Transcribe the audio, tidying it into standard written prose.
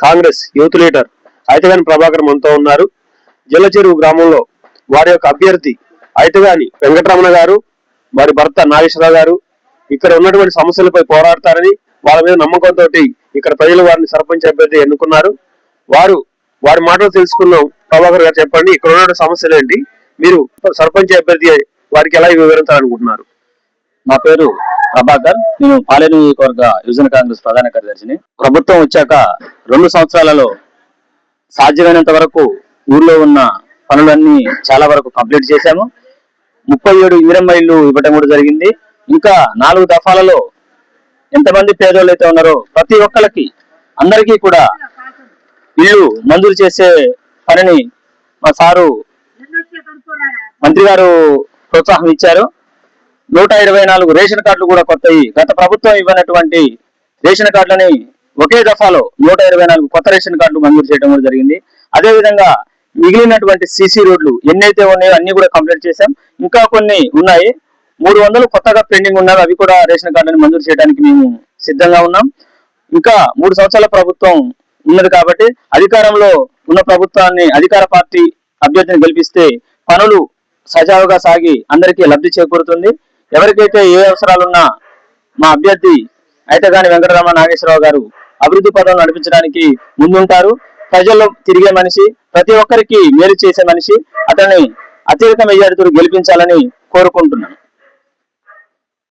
Congress youth leader Aithagani Prabhakar మనతో ఉన్నారు. జల్లచెరువు గ్రామంలో వారి యొక్క అభ్యర్థి ఐతగాని వెంకటరమణ గారు, వారి భర్త నాగేశ్వరరావు గారు ఇక్కడ ఉన్నటువంటి సమస్యలపై పోరాడతారని, వాళ్ళ మీద నమ్మకంతో ఇక్కడ ప్రజలు వారిని సర్పంచ్ అభ్యర్థి ఎన్నుకున్నారు. వారి మాటలు తెలుసుకున్నాం. ప్రభాకర్ గారు చెప్పండి, ఇక్కడ ఉన్న సమస్యలు ఏంటి, మీరు సర్పంచ్ అభ్యర్థి వారికి ఎలా వివరించాలనుకుంటున్నారు? నా పేరు ప్రభాకర్, నేను పాలేరు నియోజకవర్గ యువజన కాంగ్రెస్ ప్రధాన కార్యదర్శిని. ప్రభుత్వం వచ్చాక 2 సంవత్సరాలలో సాధ్యమైనంత వరకు ఊర్లో ఉన్న పనులన్నీ చాలా వరకు కంప్లీట్ చేశాము. 37 ఇందిరమ్మ ఇళ్లు ఇవ్వడం కూడా జరిగింది. ఇంకా 4 దఫాలలో ఎంతమంది పేదోళ్ళు అయితే ఉన్నారో ప్రతి ఒక్కరికి అందరికీ కూడా ఇల్లు మంజూరు చేసే పనిని మా సారు మంత్రి గారు ప్రోత్సాహం ఇచ్చారు. 124 రేషన్ కార్డులు కూడా కొత్తవి. గత ప్రభుత్వం ఇవ్వనటువంటి రేషన్ కార్డులని ఒకే దఫాలో 124 కొత్త రేషన్ కార్డులు మంజూరు చేయడం కూడా జరిగింది. అదేవిధంగా మిగిలినటువంటి సిసి రోడ్లు ఎన్నైతే ఉన్నాయో అన్ని కూడా కంప్లీట్ చేశాం. ఇంకా కొన్ని ఉన్నాయి, 300 కొత్తగా పెండింగ్ ఉన్నవి, అవి కూడా రేషన్ కార్డుని మంజూరు చేయడానికి మేము సిద్ధంగా ఉన్నాం. ఇంకా 3 సంవత్సరాల ప్రభుత్వం ఉన్నది కాబట్టి అధికారంలో ఉన్న ప్రభుత్వాన్ని, అధికార పార్టీ అభ్యర్థిని గెలిపిస్తే పనులు సజావుగా సాగి అందరికీ లబ్ధి చేకూరుతుంది. ఎవరికైతే ఏ అవసరాలున్నా మా అభ్యర్థి ఐతగాని వెంకటరమణ నాగేశ్వరరావు గారు అభివృద్ధి పదవులు నడిపించడానికి ముందుంటారు. ప్రజల్లో తిరిగే మనిషి, ప్రతి ఒక్కరికి మేలు చేసే మనిషి. అతన్ని అత్యధిక మెజారిటీతో గెలిపించాలని కోరుకుంటున్నాను.